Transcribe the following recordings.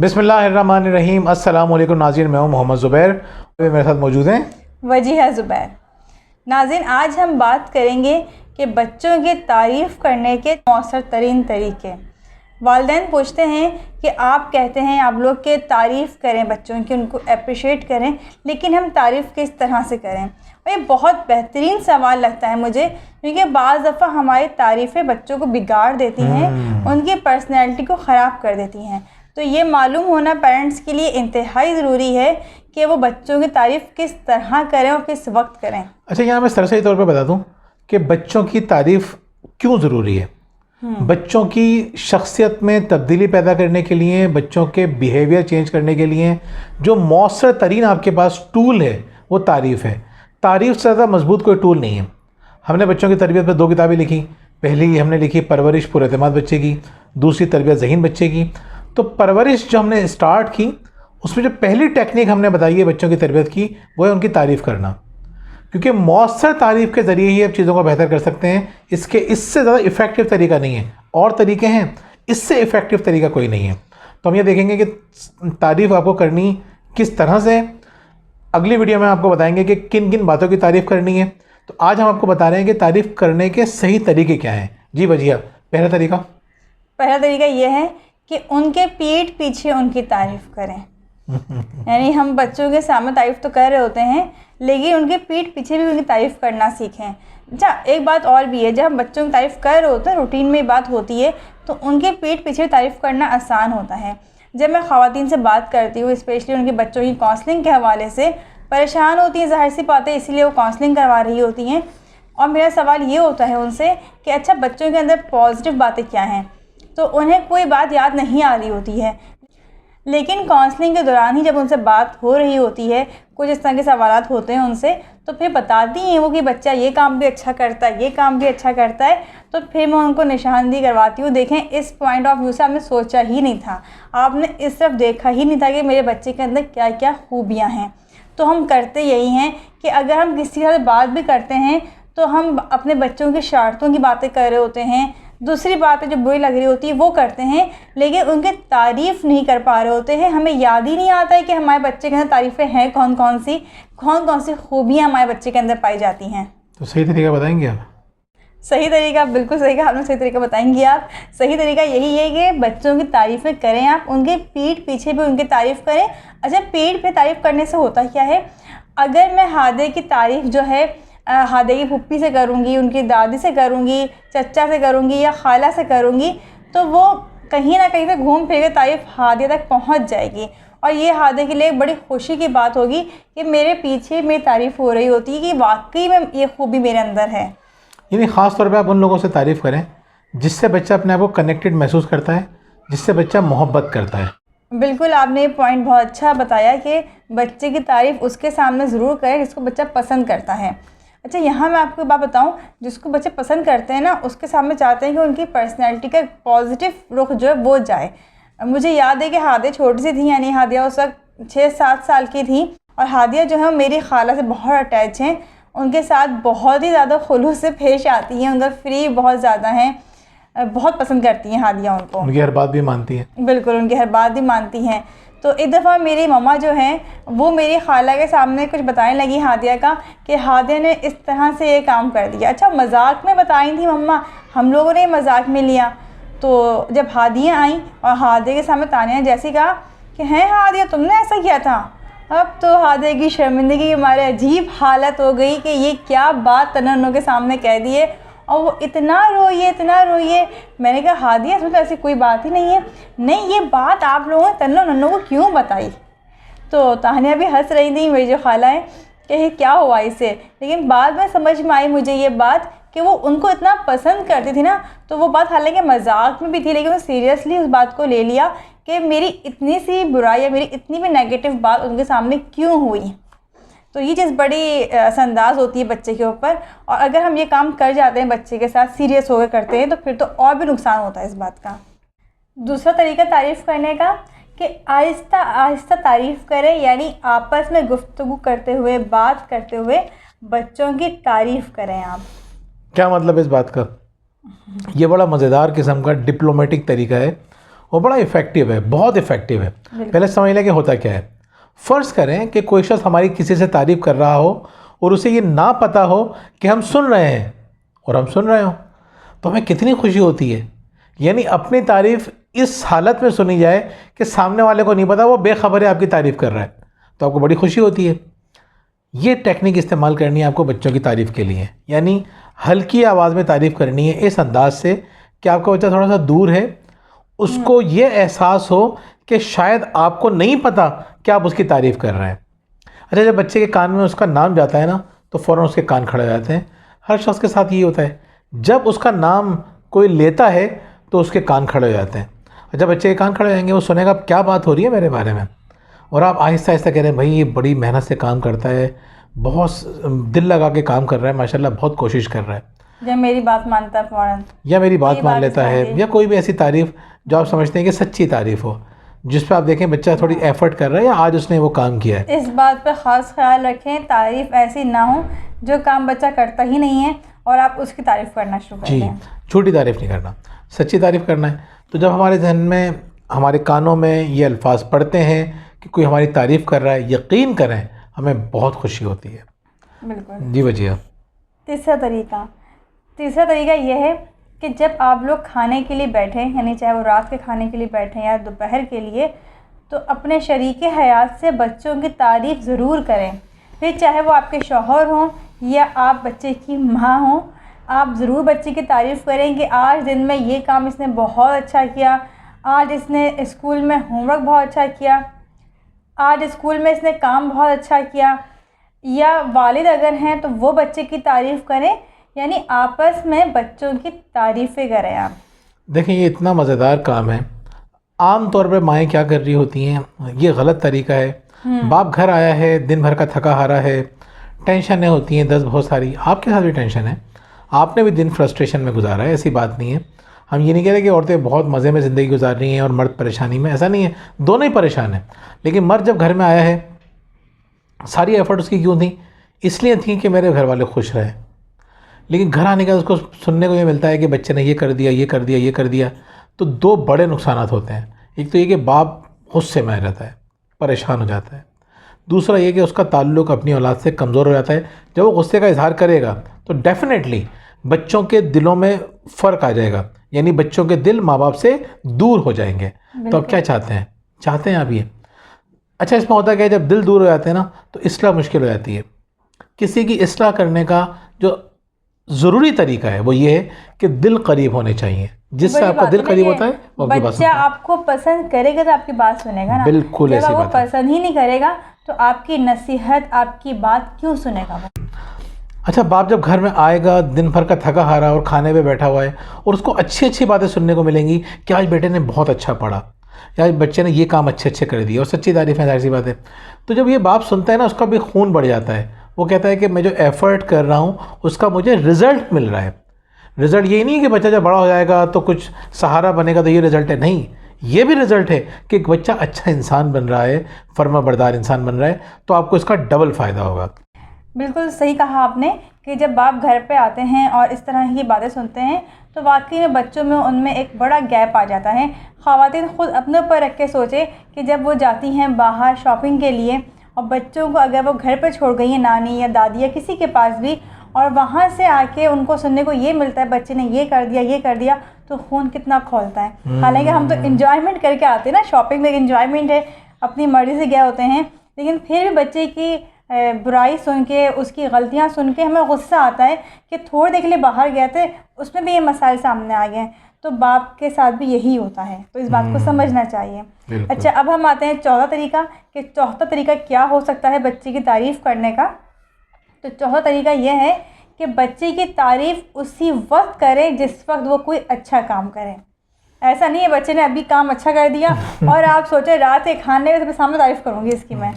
बिस्मिल्लाहिर्रहमानिर्रहीम। अस्सलाम वालेकुम नाज़रीन, मैं हूँ मोहम्मद ज़ुबैर। मेरे साथ मौजूद हैं वजीहा ज़ुबैर। नाज़रीन, आज हम बात करेंगे कि बच्चों की तारीफ़ करने के मौसर तरीन तरीके। वालिदैन पूछते हैं कि आप कहते हैं आप लोग के तारीफ़ करें बच्चों की, उनको अप्रिशिएट करें, लेकिन हम तारीफ़ किस तरह से करें। और ये बहुत बेहतरीन सवाल लगता है मुझे, क्योंकि बाज़ दफ़ा हमारी तारीफ़ें बच्चों को बिगाड़ देती हैं, उनकी पर्सनैलिटी को ख़राब कर देती हैं। तो ये मालूम होना पेरेंट्स के लिए इंतहाई ज़रूरी है कि वो बच्चों की तारीफ़ किस तरह करें और किस वक्त करें। अच्छा, यहाँ मैं सरसरी तौर पर बता दूँ कि बच्चों की तारीफ़ क्यों ज़रूरी है। बच्चों की शख्सियत में तब्दीली पैदा करने के लिए, बच्चों के बिहेवियर चेंज करने के लिए जो मौसर तरीन आपके पास टूल है वो तारीफ़ है। तारीफ़ से ज़्यादा मजबूत कोई टूल नहीं है। हमने बच्चों की तरबियत पर 2 किताबें लिखी। पहली हमने लिखी परवरिश पुरएतमाद बच्चे की, दूसरी तरबियत ज़हीन बच्चे की। तो परवरिश जो हमने स्टार्ट की, उसमें जो पहली टेक्निक हमने बताई है बच्चों की तरबियत की, वो है उनकी तारीफ़ करना, क्योंकि मौसर तारीफ़ के ज़रिए ही आप चीज़ों को बेहतर कर सकते हैं। इससे ज़्यादा इफ़ेक्टिव तरीका नहीं है। और तरीके हैं, इससे इफ़ेक्टिव तरीका कोई नहीं है। तो हम ये देखेंगे कि तारीफ़ आपको करनी किस तरह से। अगली वीडियो में आपको बताएंगे कि किन किन बातों की तारीफ़ करनी है। तो आज हम आपको बता रहे हैं कि तारीफ़ करने के सही तरीके क्या हैं। जी वजिया, पहला तरीका ये है कि उनके पीठ पीछे उनकी तारीफ़ करें। यानी हम बच्चों के सामने तारीफ़ तो कर रहे होते हैं, लेकिन उनके पीठ पीछे भी उनकी तारीफ़ करना सीखें। अच्छा, एक बात और भी है, जब हम बच्चों की तारीफ़ कर रहे होते हैं, रूटीन में बात होती है, तो उनके पीठ पीछे तारीफ़ करना आसान होता है। जब मैं ख़वातीन से बात करती हूँ, स्पेशली उनके बच्चों की काउंसलिंग के हवाले से, परेशान होती हैं, ज़ाहिर सी बात है, इसीलिए वो काउंसलिंग करवा रही होती हैं। और मेरा सवाल ये होता है उनसे कि अच्छा, बच्चों के अंदर पॉजिटिव बातें क्या हैं, तो उन्हें कोई बात याद नहीं आ रही होती है। लेकिन काउंसलिंग के दौरान ही जब उनसे बात हो रही होती है, कुछ इस तरह के सवालात होते हैं उनसे, तो फिर बताती हैं वो कि बच्चा ये काम भी अच्छा करता है, ये काम भी अच्छा करता है। तो फिर मैं उनको निशानदेही करवाती हूँ, देखें इस पॉइंट ऑफ व्यू से आपने सोचा ही नहीं था, आपने इस तरफ देखा ही नहीं था कि मेरे बच्चे के अंदर क्या क्या खूबियाँ हैं। तो हम करते यही हैं कि अगर हम किसी से बात भी करते हैं, तो हम अपने बच्चों की शरारतों की बातें कर रहे होते हैं, दूसरी बातें जो बुरी लग रही होती है वो करते हैं, लेकिन उनकी तारीफ़ नहीं कर पा रहे होते हैं। हमें याद ही नहीं आता है कि हमारे बच्चे के अंदर तारीफ़ें हैं कौन कौन सी खूबियाँ हमारे बच्चे के अंदर पाई जाती हैं। तो सही तरीका बताएंगे आप? सही तरीका, बिल्कुल सही कहा आपने, सही तरीका बताएंगी आप। सही तरीका यही है कि बच्चों की तारीफ़ें करें आप, उनके पीठ पीछे भी उनकी तारीफ़ करें। अच्छा, पीठ पे तारीफ़ करने से होता क्या है, अगर मैं हादे की तारीफ़ जो है हादे की फुप्पी से करूँगी, उनकी दादी से करूँगी, चचा से करूँगी या खाला से करूँगी, तो वो कहीं ना कहीं से घूम फिर के तारीफ़ हादे तक पहुँच जाएगी। और ये हादे के लिए एक बड़ी खुशी की बात होगी कि मेरे पीछे मेरी तारीफ़ हो रही होती है कि वाकई में ये खूबी मेरे अंदर है। यानी ख़ास तौर पे आप उन लोगों से तारीफ़ करें जिससे बच्चा अपने आप को कनेक्टेड महसूस करता है, जिससे बच्चा मोहब्बत करता है। बिल्कुल, आपने ये पॉइंट बहुत अच्छा बताया कि बच्चे की तारीफ़ उसके सामने ज़रूर करें जिसको बच्चा पसंद करता है। अच्छा, यहाँ मैं आपको एक बात बताऊँ, जिसको बच्चे पसंद करते हैं ना, उसके सामने चाहते हैं कि उनकी पर्सनैलिटी का पॉजिटिव रुख जो है वो जाए। मुझे याद है कि हादिया छोटी सी थी, यानी हादिया उस वक्त 6-7 साल की थी, और हादिया जो है मेरी खाला से बहुत अटैच हैं, उनके साथ बहुत ही ज़्यादा खुलूस से पेश आती हैं, उनका फ्री बहुत ज़्यादा हैं, बहुत पसंद करती हैं हादिया उनको, उनकी हर बात भी मानती हैं। बिल्कुल, उनकी हर बात भी मानती हैं। तो एक दफ़ा मेरी मम्मा जो हैं वो मेरी खाला के सामने कुछ बताने लगी हादिया का कि हादिया ने इस तरह से ये काम कर दिया। अच्छा, मजाक में बताई थी मम्मा, हम लोगों ने मजाक में लिया। तो जब हादिया आई और हादिया के सामने तानिया ने जैसे कहा कि हैं हादिया, तुमने ऐसा किया था, अब तो हादिया की शर्मिंदगी के मारे अजीब हालत हो गई कि ये क्या बात तन्नों के सामने कह दी है, और वो इतना रोइए। मैंने कहा हादिया, इसमें तो ऐसी कोई बात ही नहीं है। नहीं, ये बात आप लोगों ने तन्नों नन्नों को क्यों बताई? तो तानिया भी हंस रही थी, मेरी जो खाला है, कि क्या हुआ इससे। लेकिन बाद में समझ में आई मुझे ये बात कि वो उनको इतना पसंद करती थी ना, तो वो बात हालांकि मजाक में भी थी, लेकिन वो सीरियसली उस बात को ले लिया कि मेरी इतनी सी बुराई या मेरी इतनी भी नेगेटिव बात उनके सामने क्यों हुई। तो ये चीज़ बड़ी असरअंदाज होती है बच्चे के ऊपर, और अगर हम ये काम कर जाते हैं बच्चे के साथ, सीरियस होकर करते हैं, तो फिर तो और भी नुकसान होता है इस बात का। दूसरा तरीका तारीफ़ करने का कि आहिस्ता आहिस्ता तारीफ़ करें, यानी आपस में गुफ्तगू करते हुए, बात करते हुए बच्चों की तारीफ़ करें आप। क्या मतलब इस बात का? ये बड़ा मज़ेदार किस्म का डिप्लोमेटिक तरीका है, वो बड़ा इफ़ेक्टिव है, बहुत इफ़ेक्टिव है। पहले समझ लें कि होता क्या है। फ़र्ज़ करें कि कोई शख्स हमारी किसी से तारीफ़ कर रहा हो और उसे ये ना पता हो कि हम सुन रहे हैं और हम सुन रहे हो, तो हमें कितनी खुशी होती है। यानी अपनी तारीफ़ इस हालत में सुनी जाए कि सामने वाले को नहीं पता, वो बेखबर है आपकी तारीफ़ कर रहा है, तो आपको बड़ी खुशी होती है। ये टेक्निक इस्तेमाल करनी है आपको बच्चों की तारीफ़ के लिए, यानी हल्की आवाज़ में तारीफ़ करनी है इस अंदाज से कि आपका बच्चा थोड़ा सा दूर है, उसको ये एहसास हो कि शायद आपको नहीं पता कि आप उसकी तारीफ़ कर रहे हैं। अच्छा, जब बच्चे के कान में उसका नाम जाता है ना, तो फ़ौरन उसके कान खड़े हो जाते हैं। हर शख्स के साथ ये होता है, जब उसका नाम कोई लेता है तो उसके कान खड़े हो जाते हैं। जब बच्चे के कान खड़े हो जाएंगे, वो सुनेगा क्या बात हो रही है मेरे बारे में, और आप आहिस्ता आहिस्ता कह रहे हैं भाई ये बड़ी मेहनत से काम करता है, बहुत दिल लगा के काम कर रहा है, माशाल्लाह बहुत कोशिश कर रहा है, जब मेरी बात मानता है फ़ौरन, या मेरी बात मान लेता है, चाहिए। या कोई भी ऐसी तारीफ़ जो आप समझते हैं कि सच्ची तारीफ़ हो, जिस पर आप देखें बच्चा थोड़ी एफर्ट कर रहा है या आज उसने वो काम किया है। इस बात पर ख़ास ख्याल रखें, तारीफ़ ऐसी ना हो जो काम बच्चा करता ही नहीं है और आप उसकी तारीफ़ करना शुरू कर जी, दें। झूठी तारीफ़ नहीं करना, सच्ची तारीफ़ करना है। तो जब हमारे जहन में, हमारे कानों में ये अल्फाज पढ़ते हैं कि कोई हमारी तारीफ़ कर रहा है, यकीन करें हमें बहुत खुशी होती है। बिल्कुल। जी वजिया। तीसरा तरीका यह है कि जब आप लोग खाने के लिए बैठें, यानी चाहे वो रात के खाने के लिए बैठें या दोपहर के लिए, तो अपने शरीके हयात से बच्चों की तारीफ़ ज़रूर करें। फिर चाहे वो आपके शौहर हों या आप बच्चे की माँ हों, आप ज़रूर बच्चे की तारीफ़ करें कि आज दिन में ये काम इसने बहुत अच्छा किया, आज इसने स्कूल में होमवर्क बहुत अच्छा किया, आज स्कूल में इसने काम बहुत अच्छा किया। या वालिद अगर हैं तो वो बच्चे की तारीफ़ करें, यानी आपस में बच्चों की तारीफ़ें करें आप। देखें, ये इतना मज़ेदार काम है। आम तौर पे माएँ क्या कर रही होती हैं, ये गलत तरीका है। बाप घर आया है, दिन भर का थका हारा है, टेंशनें होती हैं 10 बहुत सारी, आपके साथ भी टेंशन है, आपने भी दिन फ्रस्ट्रेशन में गुजारा है, ऐसी बात नहीं है। हम ये नहीं कह रहे कि औरतें बहुत मज़े में ज़िंदगी गुजार रही हैं और मर्द परेशानी में, ऐसा नहीं है, दोनों ही परेशान हैं। लेकिन मर्द जब घर में आया है, सारी एफ़र्ट उसकी क्यों थी? इसलिए थी कि मेरे घर वाले खुश रहे। लेकिन घर आने के बाद उसको सुनने को ये मिलता है कि बच्चे ने ये कर दिया, ये कर दिया, ये कर दिया, तो दो बड़े नुकसान होते हैं। एक तो ये कि बाप गुस्से में आ जाता है, परेशान हो जाता है। दूसरा ये कि उसका ताल्लुक़ अपनी औलाद से कमज़ोर हो जाता है। जब वो गुस्से का इजहार करेगा तो डेफिनेटली बच्चों के दिलों में फ़र्क आ जाएगा, यानी बच्चों के दिल माँ बाप से दूर हो जाएंगे। तो अब क्या चाहते हैं? चाहते हैं आप ये। अच्छा, इसमें होता क्या है, जब दिल दूर हो जाते हैं ना, तो इस्लाह मुश्किल हो जाती है। किसी की इस्लाह करने का जो ज़रूरी तरीका है वो ये है कि दिल करीब होने चाहिए। जिससे वही आपका बात दिल है ना करीब कि होता है वो आपकी बात बच्चा सुनता है। आपको पसंद करेगा तो आपकी बात सुनेगा ना। बिल्कुल जब ऐसी वो बात है। पसंद ही नहीं करेगा तो आपकी नसीहत, आपकी बात क्यों सुनेगा वो? अच्छा, बाप जब घर में आएगा, दिन भर का थका हारा और खाने पे बैठा हुआ है, और उसको अच्छी अच्छी बातें सुनने को मिलेंगी कि आज बेटे ने बहुत अच्छा पढ़ा, या आज बच्चे ने ये काम अच्छे अच्छे कर दिए, और सच्ची तारीफ़ है, जाहिर सी बात है। तो जब ये बाप सुनता है ना, उसका भी खून बढ़ जाता है। वो कहता है कि मैं जो एफ़र्ट कर रहा हूँ उसका मुझे रिज़ल्ट मिल रहा है। रिज़ल्ट ये नहीं है कि बच्चा जब बड़ा हो जाएगा तो कुछ सहारा बनेगा तो ये रिज़ल्ट है, नहीं, ये भी रिज़ल्ट है कि एक बच्चा अच्छा इंसान बन रहा है, फर्माबरदार इंसान बन रहा है, तो आपको इसका डबल फ़ायदा होगा। बिल्कुल सही कहा आपने कि जब बाप घर पे आते हैं और इस तरह की बातें सुनते हैं तो वाकई में बच्चों में उनमें एक बड़ा गैप आ जाता है। ख़वातीन ख़ुद अपने ऊपर रख के सोचे कि जब वो जाती हैं बाहर शॉपिंग के लिए और बच्चों को अगर वो घर पे छोड़ गई हैं नानी या दादी या किसी के पास भी, और वहाँ से आके उनको सुनने को ये मिलता है बच्चे ने ये कर दिया, ये कर दिया, तो खून कितना खौलता है। हालांकि हम तो इन्जॉयमेंट करके आते हैं ना, शॉपिंग में इन्जॉयमेंट है, अपनी मर्ज़ी से गए होते हैं, लेकिन फिर भी बच्चे की बुराई सुन के, उसकी गलतियां सुन के हमें गुस्सा आता है कि थोड़ी देर के लिए बाहर गए थे, उसमें भी ये मसाइल सामने आ गए हैं। तो बाप के साथ भी यही होता है, तो इस बात को समझना चाहिए। अच्छा, अब हम आते हैं चौथा तरीका कि चौथा तरीका क्या हो सकता है बच्चे की तारीफ़ करने का। तो चौथा तरीका यह है कि बच्चे की तारीफ़ उसी वक्त करें जिस वक्त वो कोई अच्छा काम करे। ऐसा नहीं है बच्चे ने अभी काम अच्छा कर दिया और आप सोचे रात के खाने में सामने तारीफ़ करूँगी इसकी मैं।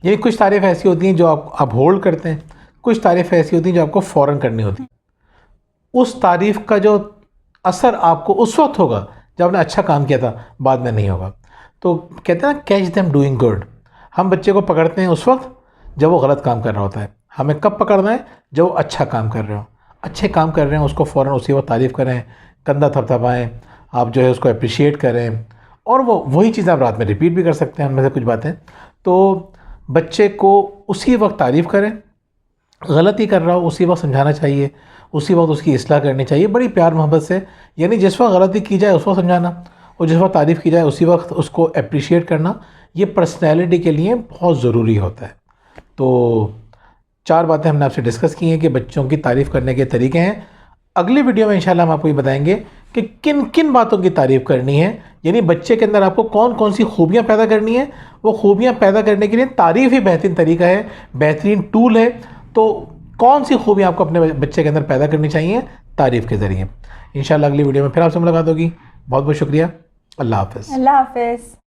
ये कुछ तारीफ़ ऐसी होती हैं जो आप होल्ड करते हैं, कुछ तारीफ़ ऐसी होती हैं जो आपको फ़ौरन करनी होती है। उस तारीफ़ का जो असर आपको उस वक्त होगा जब आपने अच्छा काम किया था, बाद में नहीं होगा। तो कहते हैं ना, कैच देम डूइंग गुड। हम बच्चे को पकड़ते हैं उस वक्त जब वो गलत काम कर रहा होता है। हमें कब पकड़ना है? जब वो अच्छा काम कर रहे हो। अच्छे काम कर रहे हैं उसको फ़ौरन उसी वक्त तारीफ़ करें, कंधा थपथपाएँ, आप जो है उसको अप्रिशिएट करें, और वही चीज़ आप रात में रिपीट भी कर सकते हैं उनमें से कुछ बातें। तो बच्चे को उसी वक्त तारीफ़ करें, गलती कर रहा हो उसी वक्त समझाना चाहिए, उसी वक्त उसकी इस्लाह करनी चाहिए बड़ी प्यार मोहब्बत से। यानी जिस वक्त गलती की जाए उस वक्त समझाना, और जिस वक्त तारीफ़ की जाए उसी वक्त उसको अप्रिशिएट करना, ये पर्सनैलिटी के लिए बहुत ज़रूरी होता है। तो 4 बातें हमने आपसे डिस्कस की हैं कि बच्चों की तारीफ़ करने के तरीके हैं। अगली वीडियो में इंशाल्लाह हम आपको ये बताएंगे कि किन किन बातों की तारीफ़ करनी है, यानी बच्चे के अंदर आपको कौन कौन सी खूबियाँ पैदा करनी है। वो खूबियाँ पैदा करने के लिए तारीफ़ ही बेहतरीन तरीका है, बेहतरीन टूल है। तो कौन सी खूबियाँ आपको अपने बच्चे के अंदर पैदा करनी चाहिए तारीफ़ के ज़रिए। इंशाल्लाह अगली वीडियो में फिर आपसे मुलाकात होगी। बहुत बहुत शुक्रिया। अल्लाह हाफ़िज़। अल्लाह हाफिज़।